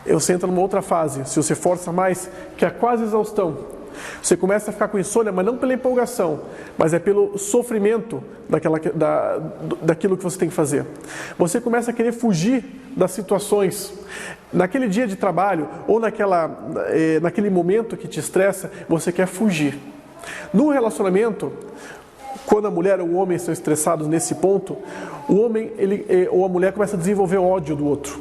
você entra numa outra fase, se você força mais, que é a quase exaustão. Você começa a ficar com insônia, mas não pela empolgação, mas é pelo sofrimento daquilo que você tem que fazer. Você começa a querer fugir das situações. Naquele dia de trabalho, ou naquele momento que te estressa, você quer fugir. No relacionamento, quando a mulher ou o homem estão estressados nesse ponto, o homem ou a mulher começa a desenvolver ódio do outro.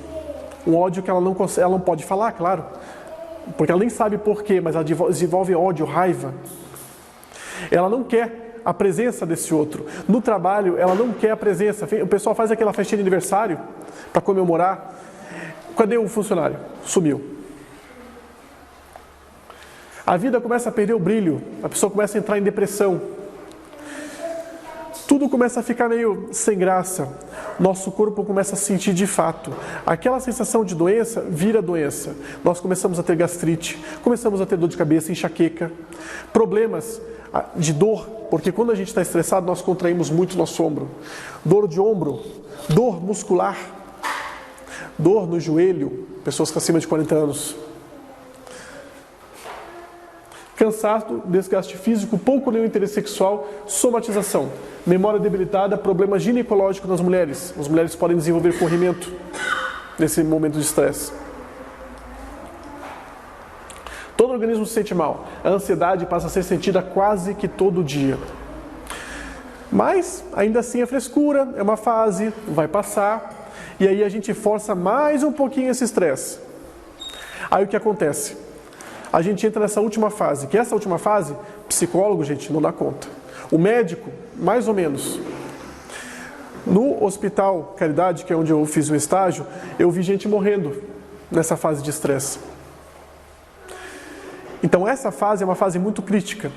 Um ódio que ela não pode falar, claro, porque ela nem sabe porquê, mas ela desenvolve ódio, raiva. Ela não quer a presença desse outro. No trabalho, ela não quer a presença. O pessoal faz aquela festinha de aniversário para comemorar. Cadê o funcionário? Sumiu. A vida começa a perder o brilho, a pessoa começa a entrar em depressão. Tudo começa a ficar meio sem graça. Nosso corpo começa a sentir de fato. Aquela sensação de doença vira doença. Nós começamos a ter gastrite, começamos a ter dor de cabeça, enxaqueca, problemas de dor, porque quando a gente está estressado, nós contraímos muito nosso ombro. Dor de ombro, dor muscular, dor no joelho, pessoas com acima de 40 anos. Cansaço, desgaste físico, pouco ou nenhum interesse sexual, somatização. Memória debilitada, problema ginecológico nas mulheres. As mulheres podem desenvolver corrimento nesse momento de estresse. Todo organismo se sente mal. A ansiedade passa a ser sentida quase que todo dia. Mas, ainda assim, é frescura, é uma fase, vai passar. E aí a gente força mais um pouquinho esse estresse. Aí o que acontece? A gente entra nessa última fase, que essa última fase, psicólogo, gente, não dá conta. O médico, mais ou menos. No Hospital Caridade, que é onde eu fiz o estágio, eu vi gente morrendo nessa fase de estresse. Então essa fase é uma fase muito crítica.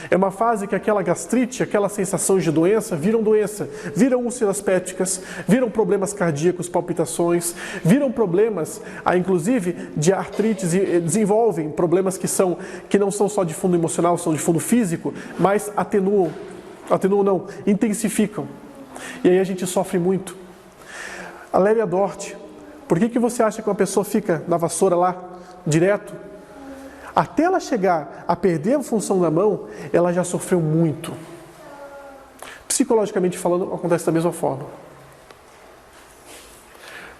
É uma fase que aquela gastrite, aquela sensação de doença, viram doença. Viram úlceras pépticas, viram problemas cardíacos, palpitações, viram problemas, inclusive, de artrites, e desenvolvem problemas que não são só de fundo emocional, são de fundo físico, mas intensificam. E aí a gente sofre muito. A Lélia Dort, por que você acha que uma pessoa fica na vassoura lá, direto? Até ela chegar a perder a função da mão, ela já sofreu muito. Psicologicamente falando, acontece da mesma forma.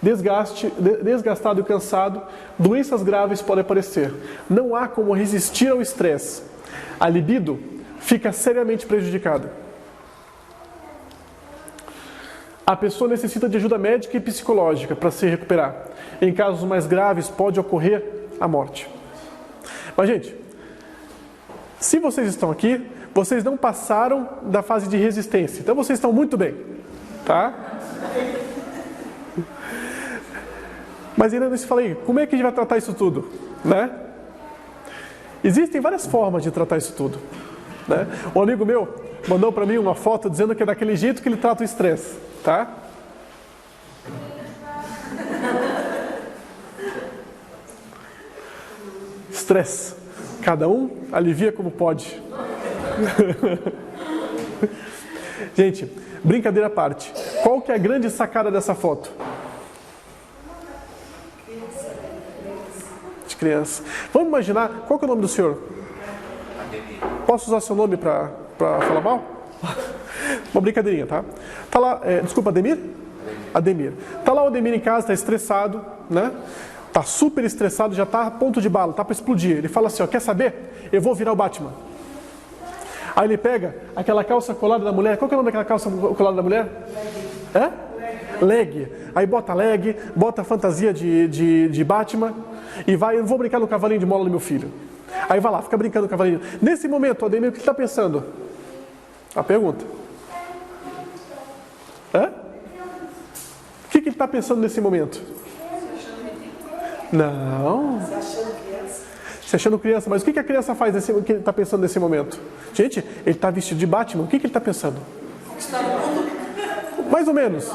Desgastado e cansado, doenças graves podem aparecer. Não há como resistir ao estresse. A libido fica seriamente prejudicada. A pessoa necessita de ajuda médica e psicológica para se recuperar. Em casos mais graves, pode ocorrer a morte. Mas, gente, se vocês estão aqui, vocês não passaram da fase de resistência. Então vocês estão muito bem, tá? Mas ainda não se falei, como é que a gente vai tratar isso tudo, né? Existem várias formas de tratar isso tudo, né? Um amigo meu mandou para mim uma foto dizendo que é daquele jeito que ele trata o estresse, tá? Estresse. Cada um alivia como pode. Gente, brincadeira à parte. Qual que é a grande sacada dessa foto? De criança. Vamos imaginar, qual que é o nome do senhor? Posso usar seu nome para falar mal? Uma brincadeirinha, tá? Tá lá, desculpa, Ademir? Ademir. Tá lá o Ademir em casa, tá estressado, né? Tá super estressado, já tá a ponto de bala, tá para explodir. Ele fala assim, ó, quer saber? Eu vou virar o Batman. Aí ele pega aquela calça colada da mulher. Qual que é o nome daquela calça colada da mulher? Leg. Aí bota leg, bota a fantasia de Batman e vai, eu vou brincar no cavalinho de mola do meu filho. Aí vai lá, fica brincando no cavalinho. Nesse momento, o Ademir, o que ele está pensando? A pergunta. O que ele está pensando nesse momento? Não. Se achando criança. Mas o que a criança faz o que ele está pensando nesse momento? Gente, ele está vestido de Batman. O que ele está pensando? Mais ou menos.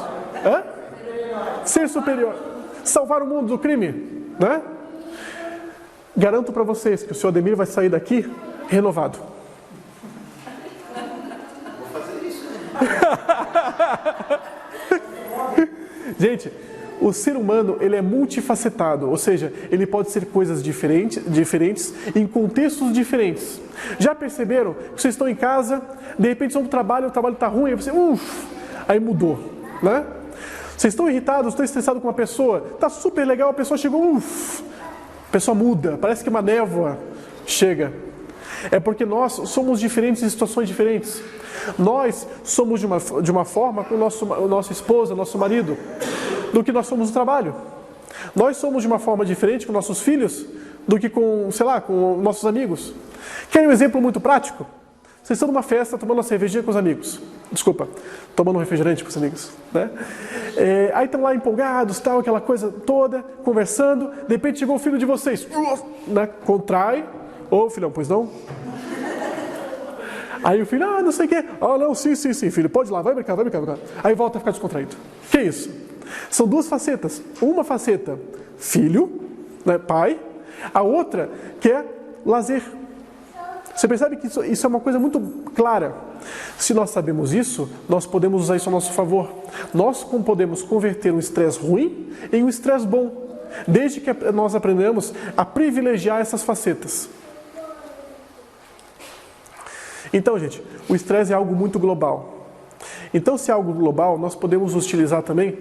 Ser superior. Salvar o mundo do crime. Né? Garanto para vocês que o senhor Ademir vai sair daqui renovado. Vou fazer isso. Gente, o ser humano, ele é multifacetado, ou seja, ele pode ser coisas diferentes em contextos diferentes. Já perceberam que vocês estão em casa, de repente vão para o trabalho está ruim, aí você, aí mudou, né? Vocês estão irritados, estão estressados com uma pessoa, está super legal, a pessoa chegou, a pessoa muda, parece que uma névoa chega. É porque nós somos diferentes em situações diferentes. Nós somos de uma forma com o nosso esposa, nosso marido, do que nós somos no trabalho. Nós somos de uma forma diferente com nossos filhos do que com, sei lá, com nossos amigos. Querem um exemplo muito prático? Vocês estão numa festa tomando uma cervejinha com os amigos. Desculpa, tomando um refrigerante com os amigos, né? Aí estão lá empolgados, tal, aquela coisa toda, conversando. De repente chegou o filho de vocês, né? Contrai. Ô, filhão, pois não? Aí o filho, não sei o quê. Não, sim, filho, pode ir lá, vai brincar. Aí volta a ficar descontraído. Que isso? São duas facetas. Uma faceta, filho, né, pai. A outra, que é lazer. Você percebe que isso é uma coisa muito clara. Se nós sabemos isso, nós podemos usar isso a nosso favor. Nós podemos converter um estresse ruim em um estresse bom. Desde que nós aprendamos a privilegiar essas facetas. Então, gente, o estresse é algo muito global. Então, se é algo global, nós podemos utilizar também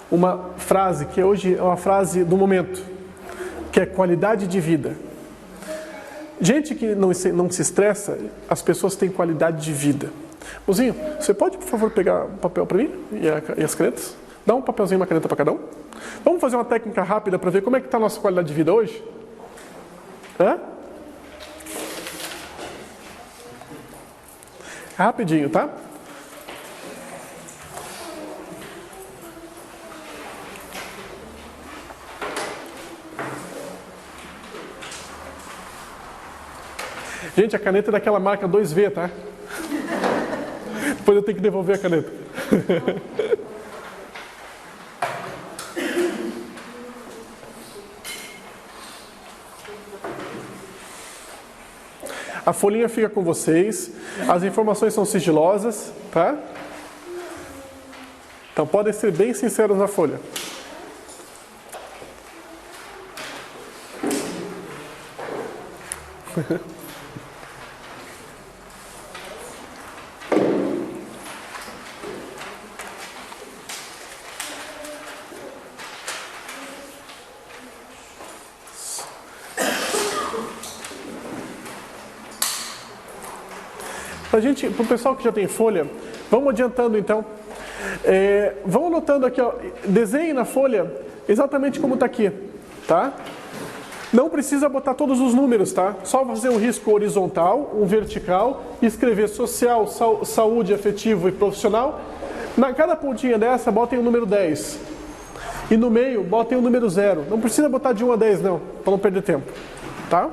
uma frase, que hoje é uma frase do momento, que é qualidade de vida. Gente que não se estressa, as pessoas têm qualidade de vida. Mozinho, você pode, por favor, pegar um papel para mim e as canetas? Dá um papelzinho e uma caneta para cada um. Vamos fazer uma técnica rápida para ver como é que está a nossa qualidade de vida hoje? Rapidinho, tá? Gente, a caneta é daquela marca 2V, tá? Depois eu tenho que devolver a caneta. A folhinha fica com vocês. As informações são sigilosas, tá? Então podem ser bem sinceros na folha. Para o pessoal que já tem folha, vamos adiantando então. Vamos anotando aqui, ó, desenhe na folha exatamente como está aqui, tá? Não precisa botar todos os números, tá? Só fazer um risco horizontal, um vertical, escrever social, saúde, afetivo e profissional. Na cada pontinha dessa, botem o número 10. E no meio, botem o número 0. Não precisa botar de 1 a 10, não, para não perder tempo. Tá?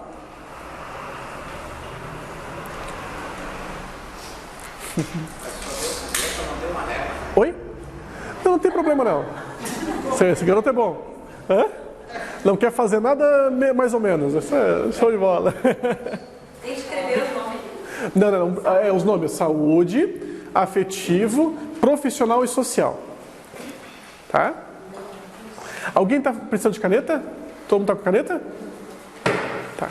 Oi? Não tem problema, não. Esse garoto é bom. Hã? Não quer fazer nada mais ou menos. Isso é show de bola. Tem que escrever os nomes. Não. É os nomes: saúde, afetivo, profissional e social. Tá? Alguém está precisando de caneta? Todo mundo está com caneta? Tá.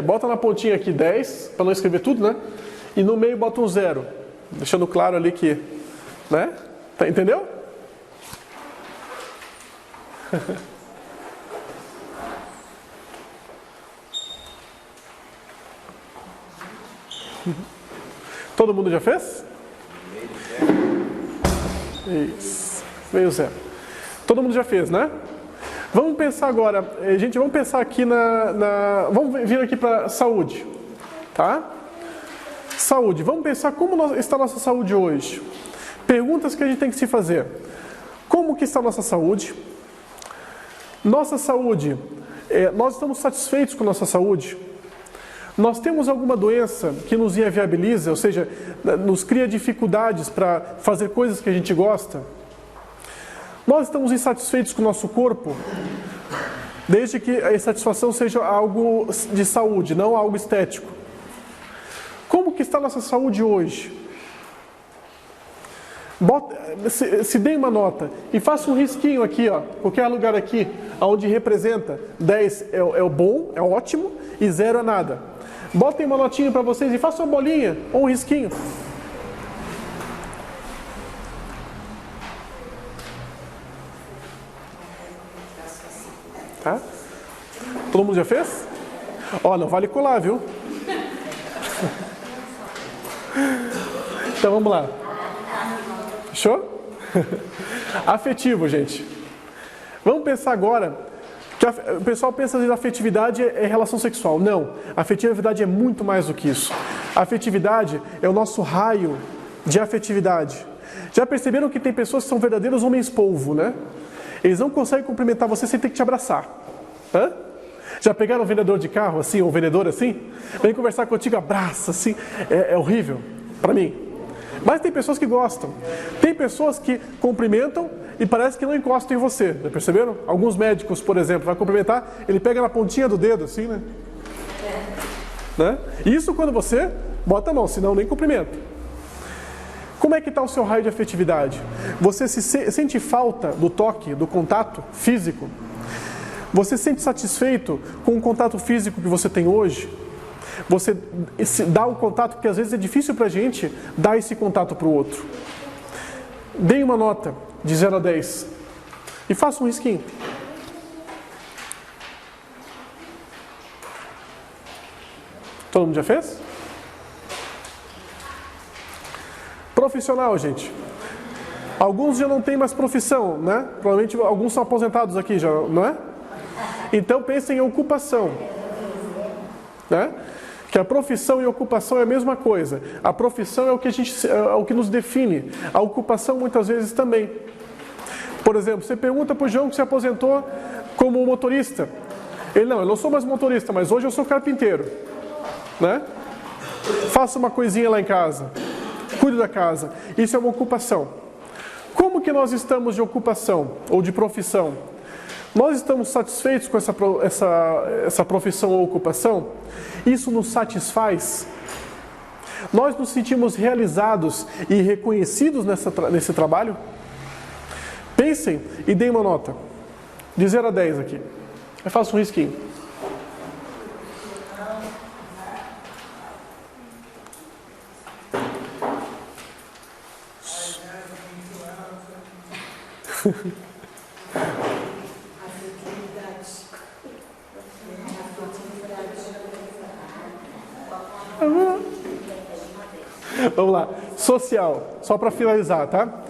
Bota na pontinha aqui 10, para não escrever tudo, né? E no meio bota um 0, deixando claro ali que, né? Entendeu? Todo mundo já fez? Isso. Meio 0. Todo mundo já fez, né? Vamos pensar agora, gente, vamos pensar aqui vamos vir aqui para saúde, tá? Saúde, vamos pensar como está a nossa saúde hoje. Perguntas que a gente tem que se fazer. Como que está a nossa saúde? Nossa saúde, nós estamos satisfeitos com a nossa saúde? Nós temos alguma doença que nos inviabiliza, ou seja, nos cria dificuldades para fazer coisas que a gente gosta? Nós estamos insatisfeitos com o nosso corpo, desde que a insatisfação seja algo de saúde, não algo estético. Como que está a nossa saúde hoje? Se dê uma nota e faça um risquinho aqui, ó, qualquer lugar aqui, onde representa 10 é o bom, é ótimo, e 0 é nada. Botem uma notinha para vocês e façam uma bolinha ou um risquinho. Tá? Todo mundo já fez? Ó, não vale colar, viu? Então vamos lá. Fechou? Afetivo, gente. Vamos pensar agora que o pessoal pensa que a afetividade é relação sexual. Não, a afetividade é muito mais do que isso. A afetividade é o nosso raio de afetividade. Já perceberam que tem pessoas que são verdadeiros homens-polvo, né? Eles não conseguem cumprimentar você sem ter que te abraçar. Hã? Já pegaram um vendedor de carro assim, ou um vendedor assim? Vem conversar contigo, abraça assim. É horrível para mim. Mas tem pessoas que gostam. Tem pessoas que cumprimentam e parece que não encostam em você. Já perceberam? Alguns médicos, por exemplo, vai cumprimentar, ele pega na pontinha do dedo assim, né? Isso quando você bota a mão, senão nem cumprimenta. Como é que está o seu raio de afetividade? Você sente falta do toque, do contato físico? Você se sente satisfeito com o contato físico que você tem hoje? Você dá o contato, porque às vezes é difícil para a gente dar esse contato para o outro. Dê uma nota de 0 a 10 e faça um risquinho. Todo mundo já fez? Profissional, gente. Alguns já não têm mais profissão, né? Provavelmente alguns são aposentados aqui já, não é? Então pensem em ocupação, né? Que a profissão e a ocupação é a mesma coisa. A profissão é o que nos define. A ocupação muitas vezes também. Por exemplo, você pergunta para o João que se aposentou como motorista. Eu não sou mais motorista, mas hoje eu sou carpinteiro, né? Faço uma coisinha lá em casa. Cuido da casa. Isso é uma ocupação. Como que nós estamos de ocupação ou de profissão? Nós estamos satisfeitos com essa profissão ou ocupação? Isso nos satisfaz? Nós nos sentimos realizados e reconhecidos nesse trabalho? Pensem e deem uma nota. De 0 a 10 aqui. Eu faço um risquinho. Vamos lá. Social, só para finalizar, tá?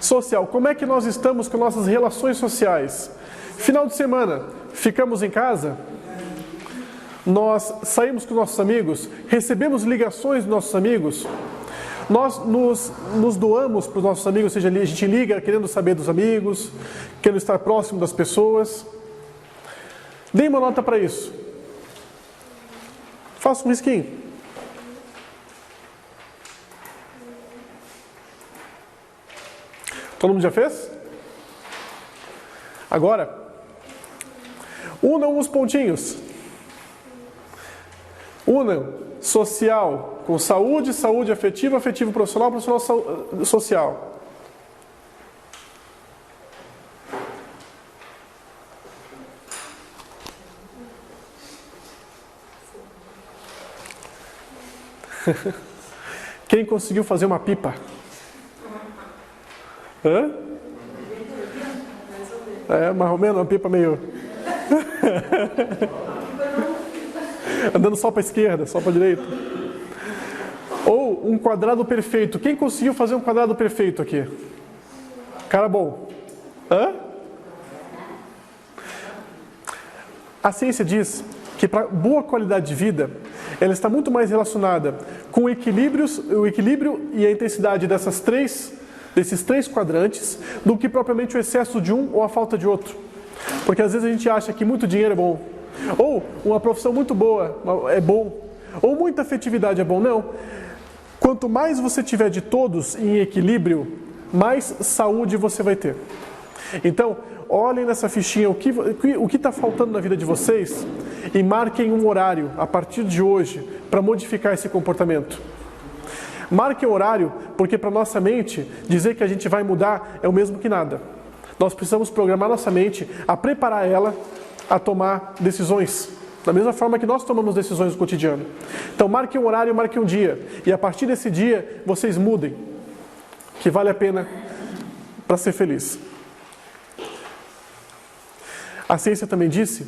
Social, como é que nós estamos com nossas relações sociais? Final de semana, ficamos em casa? Nós saímos com nossos amigos? Recebemos ligações dos nossos amigos? Nós nos doamos para os nossos amigos, ou seja, a gente liga querendo saber dos amigos, querendo estar próximo das pessoas. Dê uma nota para isso. Faça um risquinho. Todo mundo já fez? Agora, unam os pontinhos. Unam social com saúde, saúde afetiva, afetivo profissional, profissional social. Quem conseguiu fazer uma pipa? Hã? Mais ou menos, uma pipa meio... andando só para a esquerda, só para a direita. Ou um quadrado perfeito. Quem conseguiu fazer um quadrado perfeito aqui? Cara bom. Hã? A ciência diz que para boa qualidade de vida, ela está muito mais relacionada com o equilíbrio e a intensidade desses três quadrantes do que propriamente o excesso de um ou a falta de outro. Porque às vezes a gente acha que muito dinheiro é bom, ou uma profissão muito boa é bom, ou muita afetividade é bom. Não. Quanto mais você tiver de todos em equilíbrio, mais saúde você vai ter. Então, olhem nessa fichinha o que está faltando na vida de vocês e marquem um horário a partir de hoje para modificar esse comportamento. Marquem o horário, porque para nossa mente, dizer que a gente vai mudar é o mesmo que nada. Nós precisamos programar nossa mente a preparar ela a tomar decisões, da mesma forma que nós tomamos decisões no cotidiano. Então marquem um horário, marquem um dia, e a partir desse dia vocês mudem, que vale a pena para ser feliz. A ciência também disse,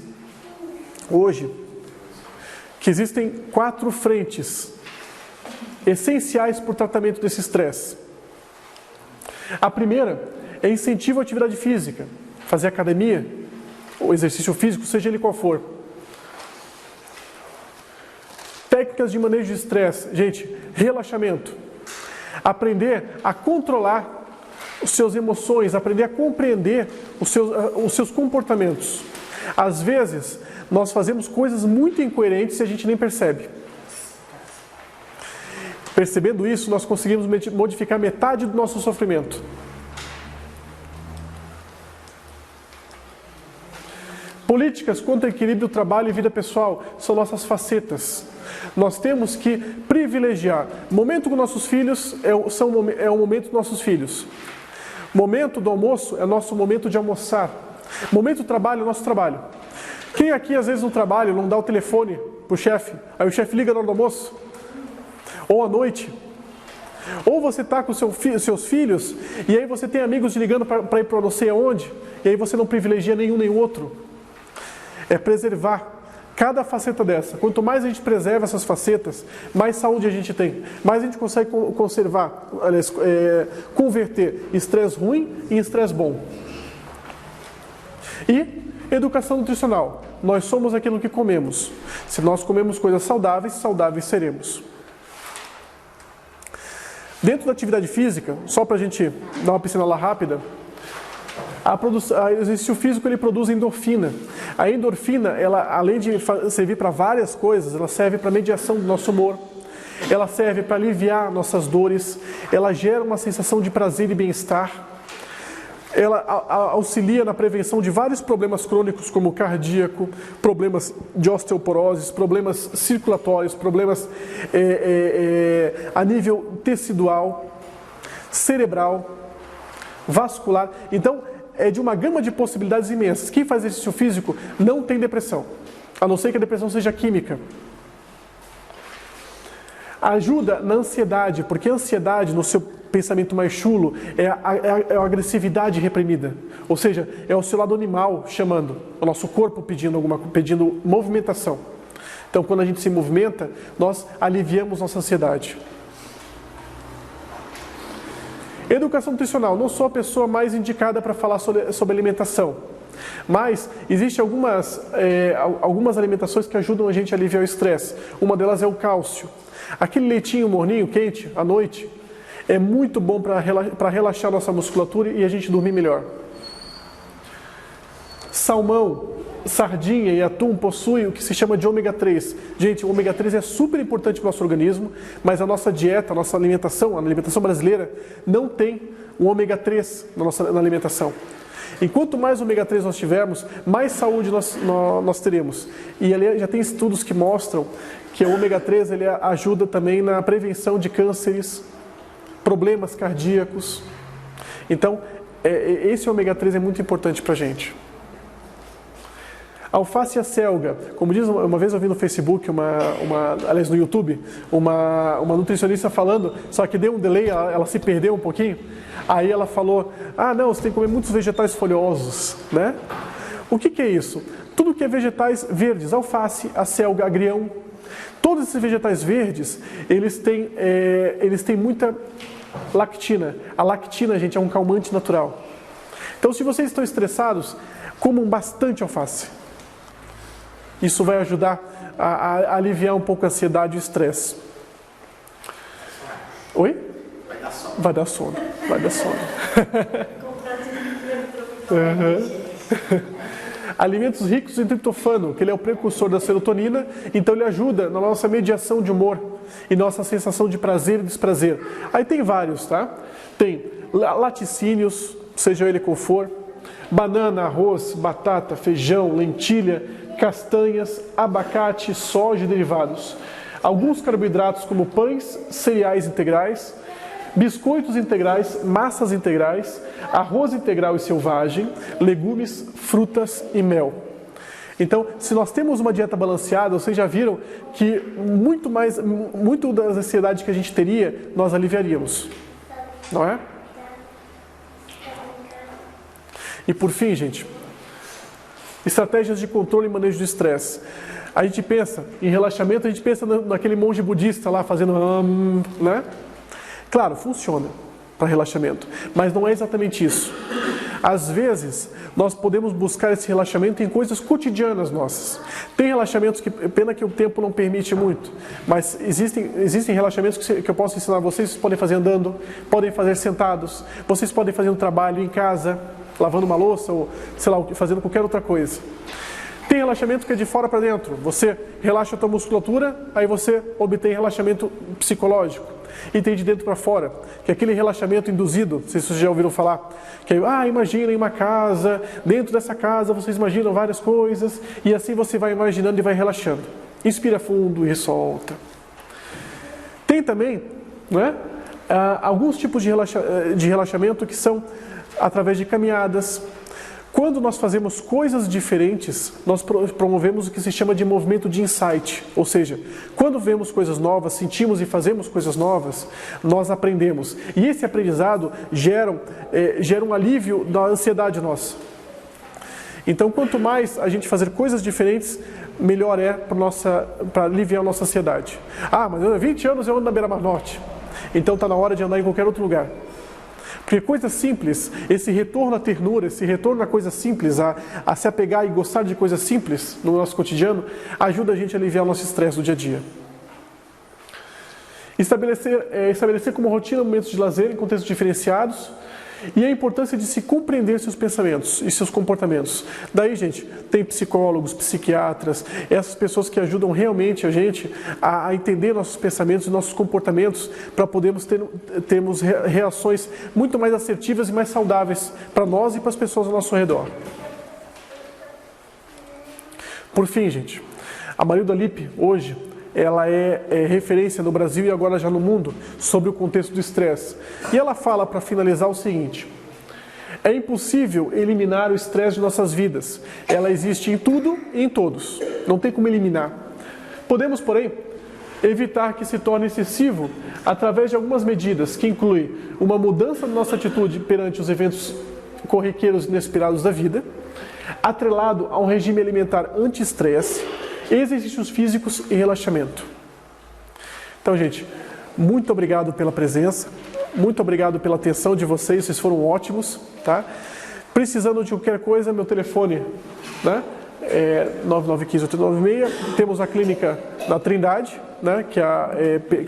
hoje, que existem 4 frentes essenciais para o tratamento desse estresse. A primeira é incentivo à atividade física, fazer academia, ou exercício físico, seja ele qual for. Técnicas de manejo de estresse, gente, relaxamento. Aprender a controlar as suas emoções, aprender a compreender os seus comportamentos. Às vezes, nós fazemos coisas muito incoerentes e a gente nem percebe. Percebendo isso, nós conseguimos modificar metade do nosso sofrimento. Políticas contra equilíbrio, trabalho e vida pessoal são nossas facetas. Nós temos que privilegiar. Momento com nossos filhos é o momento dos nossos filhos. Momento do almoço é nosso momento de almoçar. Momento do trabalho é nosso trabalho. Quem aqui às vezes no trabalho não dá o telefone para o chefe, aí o chefe liga na hora do almoço? Ou à noite? Ou você está com seus filhos e aí você tem amigos te ligando para ir para não sei aonde, e aí você não privilegia nenhum nem outro. É preservar cada faceta dessa. Quanto mais a gente preserva essas facetas, mais saúde a gente tem. Mais a gente consegue converter estresse ruim em estresse bom. E educação nutricional. Nós somos aquilo que comemos. Se nós comemos coisas saudáveis, saudáveis seremos. Dentro da atividade física, só para a gente dar uma pincelada rápida, o exercício físico ele produz endorfina. A endorfina, ela, além de servir para várias coisas, ela serve para mediação do nosso humor, ela serve para aliviar nossas dores, ela gera uma sensação de prazer e bem-estar, ela auxilia na prevenção de vários problemas crônicos, como cardíaco, problemas de osteoporose, problemas circulatórios, problemas a nível tecidual, cerebral, vascular. Então, é de uma gama de possibilidades imensas. Quem faz exercício físico não tem depressão, a não ser que a depressão seja química. Ajuda na ansiedade, porque a ansiedade, no seu pensamento mais chulo, é a agressividade reprimida. Ou seja, é o seu lado animal chamando, o nosso corpo pedindo movimentação. Então, quando a gente se movimenta, nós aliviamos nossa ansiedade. Educação nutricional, não sou a pessoa mais indicada para falar sobre alimentação, mas existem algumas alimentações que ajudam a gente a aliviar o estresse. Uma delas é o cálcio. Aquele leitinho morninho, quente, à noite, é muito bom para relaxar nossa musculatura e a gente dormir melhor. Salmão, sardinha e atum possuem o que se chama de ômega 3. Gente, o ômega 3 é super importante para o nosso organismo, mas a nossa dieta, a nossa alimentação, a alimentação brasileira, não tem o ômega 3 na alimentação. E quanto mais ômega 3 nós tivermos, mais saúde nós teremos. E ali já tem estudos que mostram que o ômega 3 ele ajuda também na prevenção de cânceres, problemas cardíacos. Então, esse ômega 3 é muito importante para a gente. Alface e acelga, como diz, uma vez eu vi no Facebook, aliás no YouTube, uma nutricionista falando, só que deu um delay, ela se perdeu um pouquinho, aí ela falou, não, você tem que comer muitos vegetais folhosos, né? O que é isso? Tudo que é vegetais verdes, alface, acelga, agrião, todos esses vegetais verdes, eles têm muita lactina. A lactina, gente, é um calmante natural. Então, se vocês estão estressados, comam bastante alface. Isso vai ajudar a aliviar um pouco a ansiedade e o estresse. Oi? Vai dar sono. Vai dar sono. Alimentos ricos em triptofano, que ele é o precursor da serotonina, então ele ajuda na nossa mediação de humor e nossa sensação de prazer e desprazer. Aí tem vários, tá? Tem laticínios, seja ele qual for, banana, arroz, batata, feijão, lentilha, castanhas, abacate, soja e derivados. Alguns carboidratos como pães, cereais integrais, biscoitos integrais, massas integrais, arroz integral e selvagem, legumes, frutas e mel. Então, se nós temos uma dieta balanceada, vocês já viram que muito das ansiedades que a gente teria, nós aliviaríamos. Não é? E por fim, gente, estratégias de controle e manejo do estresse. A gente pensa em relaxamento, a gente pensa naquele monge budista lá fazendo né? Claro, funciona para relaxamento, mas não é exatamente isso. Às vezes, nós podemos buscar esse relaxamento em coisas cotidianas nossas. Tem relaxamentos que, pena que o tempo não permite muito, mas existem relaxamentos que eu posso ensinar vocês podem fazer andando, podem fazer sentados, vocês podem fazer um trabalho em casa, lavando uma louça ou, sei lá, fazendo qualquer outra coisa. Tem relaxamento que é de fora para dentro. Você relaxa a tua musculatura, aí você obtém relaxamento psicológico. E tem de dentro para fora, que é aquele relaxamento induzido, não sei se vocês já ouviram falar, que é, imaginem uma casa, dentro dessa casa vocês imaginam várias coisas, e assim você vai imaginando e vai relaxando. Inspira fundo e solta. Tem também, né, alguns tipos de relaxamento que são através de caminhadas. Quando nós fazemos coisas diferentes, nós promovemos o que se chama de movimento de insight. Ou seja, quando vemos coisas novas, sentimos e fazemos coisas novas, nós aprendemos. E esse aprendizado gera um alívio da ansiedade nossa. Então, quanto mais a gente fazer coisas diferentes, melhor é para aliviar a nossa ansiedade. Mas há 20 anos eu ando na Beira-Mar Norte. Então está na hora de andar em qualquer outro lugar. Porque coisas simples, esse retorno à ternura, esse retorno a coisas simples, a se apegar e gostar de coisas simples no nosso cotidiano, ajuda a gente a aliviar o nosso estresse do dia a dia. Estabelecer como rotina momentos de lazer em contextos diferenciados e a importância de se compreender seus pensamentos e seus comportamentos. Daí, gente, tem psicólogos, psiquiatras, essas pessoas que ajudam realmente a gente a entender nossos pensamentos e nossos comportamentos para podermos termos reações muito mais assertivas e mais saudáveis para nós e para as pessoas ao nosso redor. Por fim, gente, a Marilda Lippe, hoje, ela é referência no Brasil e agora já no mundo sobre o contexto do estresse. E ela fala, para finalizar, o seguinte: é impossível eliminar o estresse de nossas vidas. Ela existe em tudo e em todos. Não tem como eliminar. Podemos, porém, evitar que se torne excessivo através de algumas medidas, que incluem uma mudança na nossa atitude perante os eventos corriqueiros inesperados da vida, atrelado a um regime alimentar anti-estresse, exercícios físicos e relaxamento. Então, gente, muito obrigado pela presença. Muito obrigado pela atenção de vocês foram ótimos, tá? Precisando de qualquer coisa, meu telefone, né? É 9915-896. Temos a clínica da Trindade, né? Que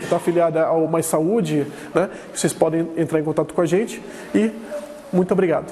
está afiliada ao Mais Saúde, né? Vocês podem entrar em contato com a gente e muito obrigado.